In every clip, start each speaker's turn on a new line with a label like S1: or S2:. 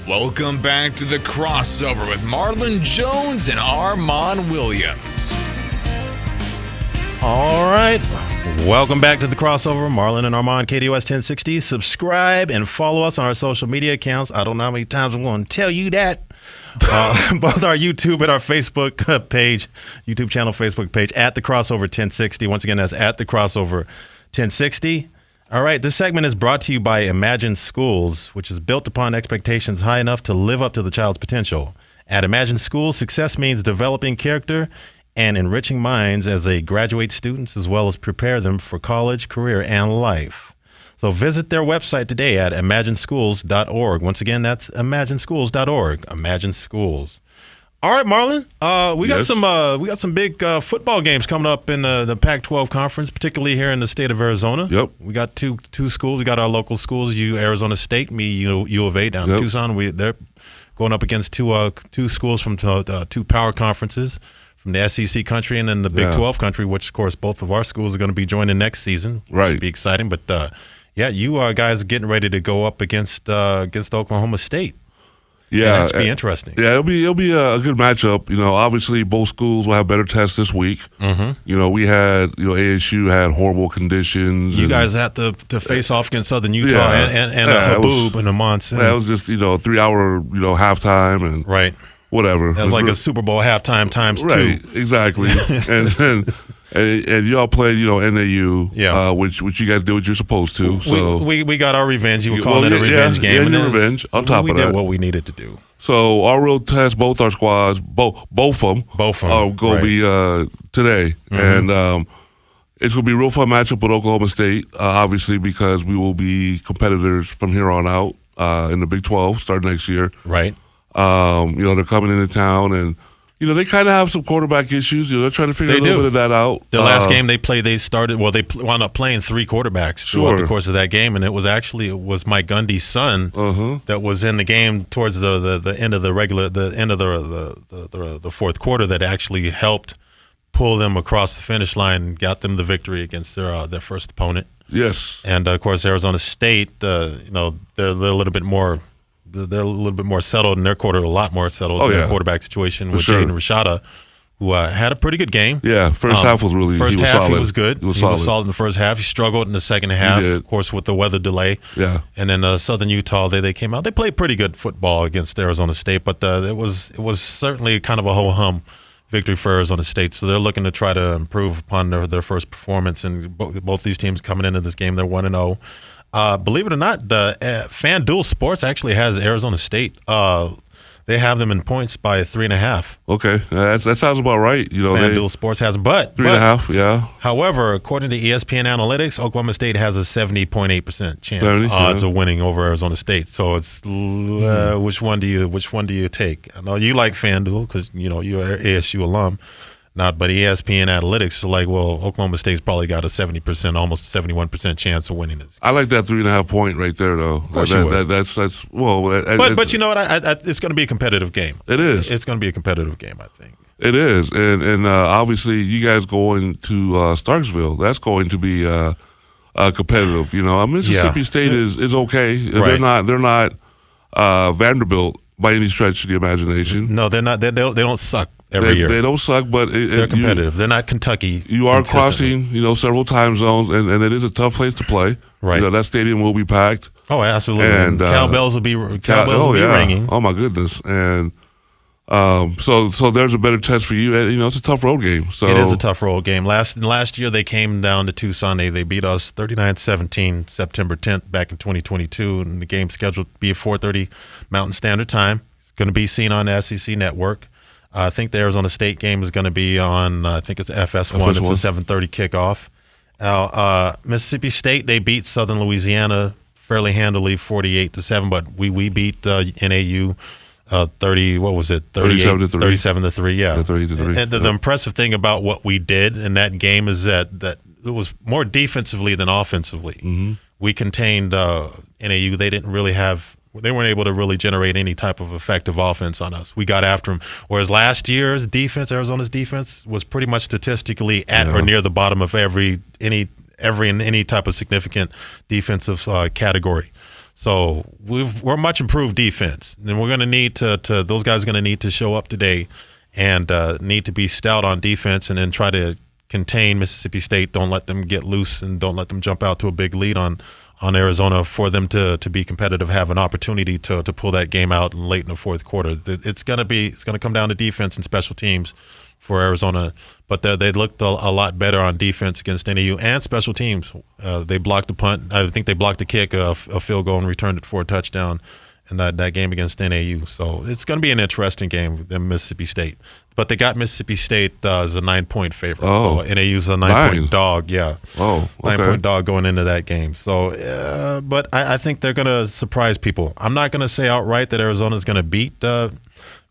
S1: Welcome back to the crossover with Marlon Jones and Armand Williams.
S2: All right. Welcome back to the crossover. Marlon and Armand, KDOS 1060. Subscribe and follow us on our social media accounts. I don't know how many times I'm going to tell you that. Both our YouTube and our Facebook page, YouTube channel, Facebook page, at the crossover 1060. Once again, that's at the crossover 1060. All right, this segment is brought to you by Imagine Schools, which is built upon expectations high enough to live up to the child's potential. At Imagine Schools, success means developing character and enriching minds as they graduate students, as well as prepare them for college, career, and life. So visit their website today at imagineschools.org. Once again, that's imagineschools.org. Imagine Schools. All right, Marlon. We got some big football games coming up in the Pac-12 conference, particularly here in the state of Arizona.
S3: Yep.
S2: We got two schools. We got our local schools. Arizona State, U of A down in Tucson. They're going up against two schools from two power conferences from the SEC country and then the Big 12 country, which of course both of our schools are going to be joining next season.
S3: Right.
S2: Should be exciting. But you guys are getting ready to go up against Oklahoma State.
S3: Yeah,
S2: it's be interesting.
S3: Yeah, it'll be a good matchup. Obviously both schools will have better tests this week.
S2: Mm-hmm.
S3: We had ASU had horrible conditions.
S2: You guys had to face off against Southern Utah and Haboob and a monsoon.
S3: That was just 3-hour halftime and
S2: right.
S3: Whatever.
S2: That was like a Super Bowl halftime times
S3: right,
S2: 2.
S3: Exactly. and y'all played NAU, which you guys did what you're supposed to. So
S2: we got our revenge. You were calling it a revenge game.
S3: Yeah, revenge. On top of that,
S2: we did what we needed to do.
S3: So our real test, both our squads, both of them, are going to be today, and it's going to be a real fun matchup with Oklahoma State. Obviously, because we will be competitors from here on out in the Big 12 starting next year.
S2: Right.
S3: They're coming into town and. They kind of have some quarterback issues. They're trying to figure a little bit of that out.
S2: The last game they played, they wound up playing 3 quarterbacks throughout the course of that game, and it was Mike Gundy's son that was in the game towards the end of the fourth quarter that actually helped pull them across the finish line and got them the victory against their first opponent.
S3: Yes,
S2: and of course Arizona State, they're a little bit more. They're a little bit more settled in their quarter, a lot more settled in their quarterback situation with Jaden Rashada, who had a pretty good game.
S3: Yeah, first half was really
S2: solid.
S3: He
S2: was good. He was solid in the first half. He struggled in the second half, of course, with the weather delay.
S3: Yeah.
S2: And then Southern Utah, they came out. They played pretty good football against Arizona State, but it was certainly kind of a ho-hum victory for Arizona State. So they're looking to try to improve upon their first performance. And both these teams coming into this game, they're 1-0. Believe it or not, the FanDuel Sports actually has Arizona State. They have them in points by 3.5.
S3: Okay, that sounds about right.
S2: FanDuel Sports has, but
S3: 3.5. Yeah.
S2: However, according to ESPN Analytics, Oklahoma State has a 70.8% chance odds of winning over Arizona State. So it's which one do you take? I know you like FanDuel because you're an ASU alum. But ESPN Analytics is Oklahoma State's probably got a 70%, almost 71% chance of winning this.
S3: I like that 3.5 point right there, though. But
S2: you know what? It's going to be a competitive game.
S3: It is.
S2: It's going to be a competitive game, I think.
S3: It is, and obviously you guys going to Starksville. That's going to be competitive. Mississippi State is okay.
S2: Right.
S3: They're not Vanderbilt by any stretch of the imagination.
S2: No, they're not. They don't suck. Every year.
S3: They don't suck, but
S2: they're competitive. They're not Kentucky.
S3: You are crossing, several time zones, and it is a tough place to play.
S2: Right.
S3: That stadium will be packed.
S2: Oh, absolutely. And cowbells will be ringing.
S3: Oh my goodness. And so there's a better test for you. It's a tough road game. So
S2: it is a tough road game. Last year they came down to Tucson. They beat us 39-17 September 10th back in 2022, and the game scheduled to be at 4:30 Mountain Standard Time. It's going to be seen on the SEC Network. I think the Arizona State game is going to be on, I think it's FS1. It's a 7:30 kickoff. Mississippi State, they beat Southern Louisiana fairly handily, 48-7, but we beat NAU 37-3. Yeah.
S3: 30-3.
S2: And the impressive thing about what we did in that game is that it was more defensively than offensively.
S3: Mm-hmm.
S2: We contained NAU. They weren't able to really generate any type of effective offense on us. We got after them. Whereas last year's defense, Arizona's defense, was pretty much statistically at or near the bottom of any type of significant defensive category. So we're much improved defense, and we're going to need to those guys are going to need to show up today and need to be stout on defense, and then try to contain Mississippi State. Don't let them get loose, and don't let them jump out to a big lead on Arizona for them to be competitive, have an opportunity to pull that game out late in the fourth quarter. It's going to come down to defense and special teams for Arizona, but they looked a lot better on defense against NAU and special teams. They blocked the punt. I think they blocked the kick, a field goal, and returned it for a touchdown in that game against NAU. So it's going to be an interesting game with Mississippi State. But they got Mississippi State as a 9-point favorite.
S3: Oh,
S2: so NAU's a 9-point dog. Yeah.
S3: Oh, okay.
S2: 9-point dog going into that game. So, but I think they're going to surprise people. I'm not going to say outright that Arizona's going to beat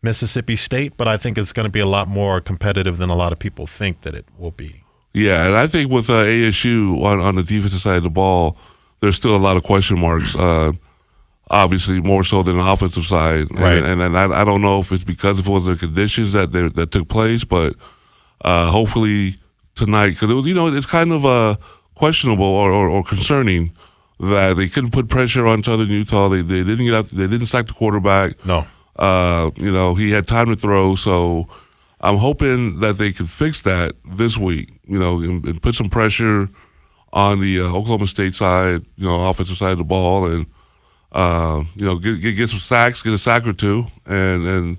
S2: Mississippi State, but I think it's going to be a lot more competitive than a lot of people think that it will be.
S3: Yeah, and I think with ASU on the defensive side of the ball, there's still a lot of question marks. Obviously, more so than the offensive side,
S2: right?
S3: And I don't know if it's because it was the conditions that took place, but hopefully tonight, because it was, it's kind of questionable or concerning that they couldn't put pressure on Southern Utah. They didn't get out. They didn't sack the quarterback.
S2: No.
S3: He had time to throw, so I'm hoping that they can fix that this week, and put some pressure on the Oklahoma State side, offensive side of the ball, and get some sacks, get a sack or two, and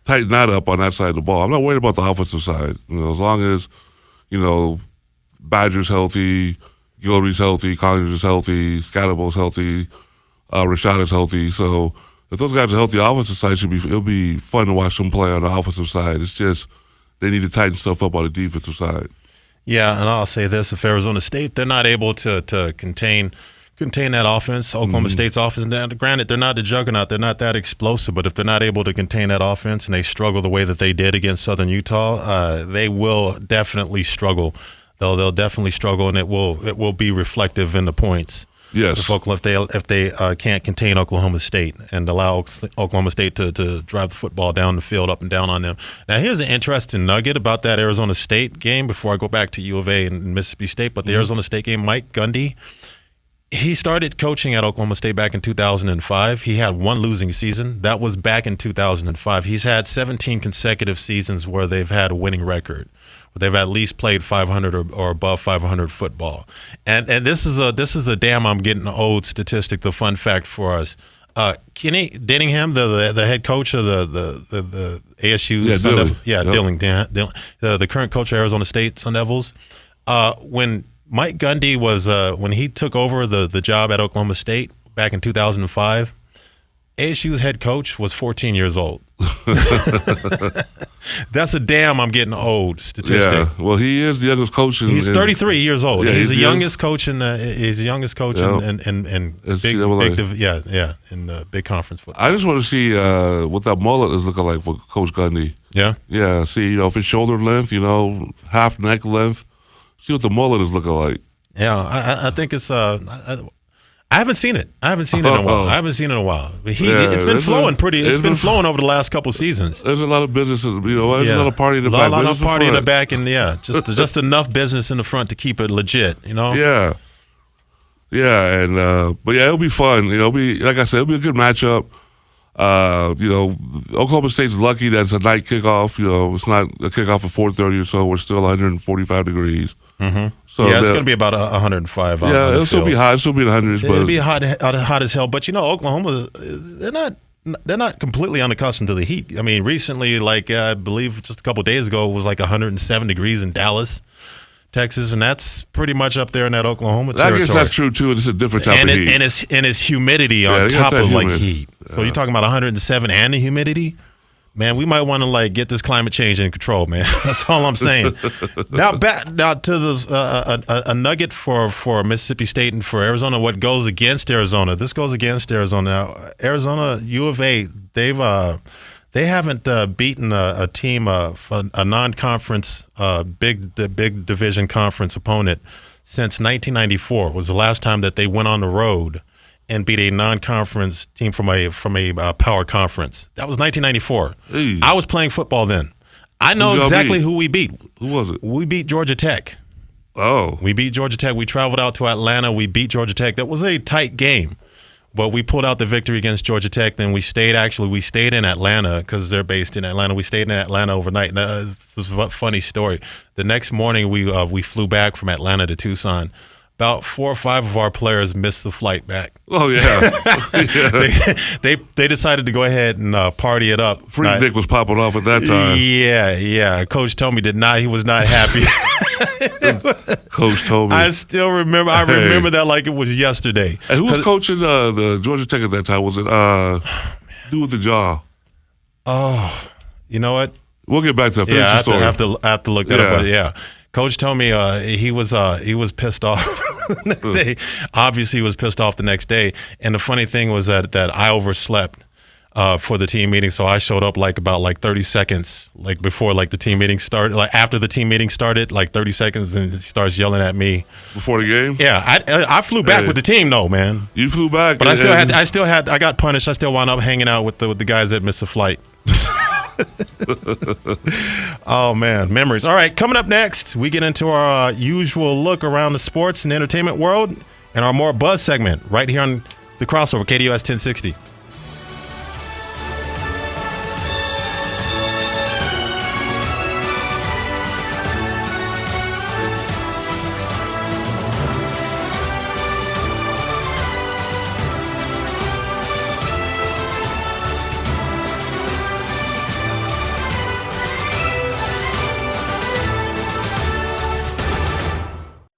S3: tighten that up on that side of the ball. I'm not worried about the offensive side, as long as Badger's healthy, Guillory's healthy, Collins is healthy, Scatterbo's healthy, Rashad is healthy, so. If those guys are healthy, the offensive side it'll be fun to watch them play on the offensive side. It's just they need to tighten stuff up on the defensive side.
S2: Yeah, and I'll say this: if Arizona State, they're not able to contain that offense, Oklahoma State's offense. Now, granted, they're not the juggernaut; they're not that explosive. But if they're not able to contain that offense, and they struggle the way that they did against Southern Utah, they will definitely struggle. They'll definitely struggle, and it will be reflective in the points.
S3: Yes.
S2: If they can't contain Oklahoma State and allow Oklahoma State to drive the football down the field, up and down on them. Now, here's an interesting nugget about that Arizona State game before I go back to U of A and Mississippi State. But the Arizona State game, Mike Gundy, he started coaching at Oklahoma State back in 2005. He had one losing season. That was back in 2005. He's had 17 consecutive seasons where they've had a winning record. They've at least played 500 or above 500 football, and this is a damn I'm getting old statistic. The fun fact for us: Kenny Dillingham, the head coach of the ASU Sun Devils, Dilling, the current coach of Arizona State Sun Devils. When Mike Gundy was when he took over the job at Oklahoma State back in 2005. ASU's head coach was 14 years old. That's a damn I'm getting old statistic.
S3: Yeah, well, he is the youngest coach.
S2: He's 33 years old.
S3: Yeah,
S2: he's the youngest coach in in big conference football.
S3: I just want to see what that mullet is looking like for Coach Gundy.
S2: Yeah,
S3: yeah. See, if it's shoulder length, half neck length. See what the mullet is looking like.
S2: Yeah, I think it's. I haven't seen it. in a while. But it's been flowing It's been flowing over the last couple seasons.
S3: There's a lot of business. There's a lot of party in the back.
S2: A lot of party in the back, and just enough business in the front to keep it legit.
S3: Yeah. Yeah, and but it'll be fun. It'll be, like I said, it'll be a good matchup. Oklahoma State's lucky that it's a night kickoff. It's not a kickoff at 4:30 or so. We're still 145 degrees.
S2: Mm-hmm. So it's going to be about 105.
S3: Yeah, it'll still be hot. It'll still be in the hundreds.
S2: It'll be hot as hell. But Oklahoma, they're not completely unaccustomed to the heat. I mean, recently, I believe just a couple of days ago, it was 107 degrees in Dallas, Texas, and that's pretty much up there in that Oklahoma territory.
S3: I guess that's true too. It's a different type of heat,
S2: and it's humidity on top of heat. So you're talking about 107 and the humidity. Man, we might want to get this climate change in control, man. That's all I'm saying. Now to the a nugget for Mississippi State and for Arizona. What goes against Arizona? This goes against Arizona. Now, Arizona U of A, they haven't beaten a team a non-conference big division conference opponent since 1994. Was the last time that they went on the road and beat a non-conference team from a power conference. That was 1994.
S3: Hey.
S2: I was playing football then. I know exactly who we beat.
S3: Who was it?
S2: We beat Georgia Tech.
S3: Oh.
S2: We beat Georgia Tech. We traveled out to Atlanta. We beat Georgia Tech. That was a tight game. But we pulled out the victory against Georgia Tech. Then we stayed in Atlanta because they're based in Atlanta. We stayed in Atlanta overnight. Now, this is a funny story. The next morning, we flew back from Atlanta to Tucson. About 4 or 5 of our players missed the flight back.
S3: Oh, yeah.
S2: They decided to go ahead and party it up.
S3: Freaknik was popping off at that time.
S2: Yeah. Coach Tomey he was not happy.
S3: Coach Tomey.
S2: I still remember. I remember that like it was yesterday.
S3: And who was coaching the Georgia Tech at that time? Was it dude with the jaw?
S2: Oh, you know what?
S3: We'll get back to that. Finish the story.
S2: I have to look that up. But yeah. Coach Tomey, he was pissed off the next day. Obviously, he was pissed off the next day. And the funny thing was that I overslept for the team meeting, so I showed up about 30 seconds before the team meeting started. After the team meeting started, 30 seconds, and he starts yelling at me
S3: before the game.
S2: Yeah, I flew back with the team though, man.
S3: You flew back,
S2: but I got punished. I still wound up hanging out with the guys that missed the flight. Oh man, memories. All right, coming up next, we get into our usual look around the sports and entertainment world and our more buzz segment right here on the Crossover, KDUS 1060.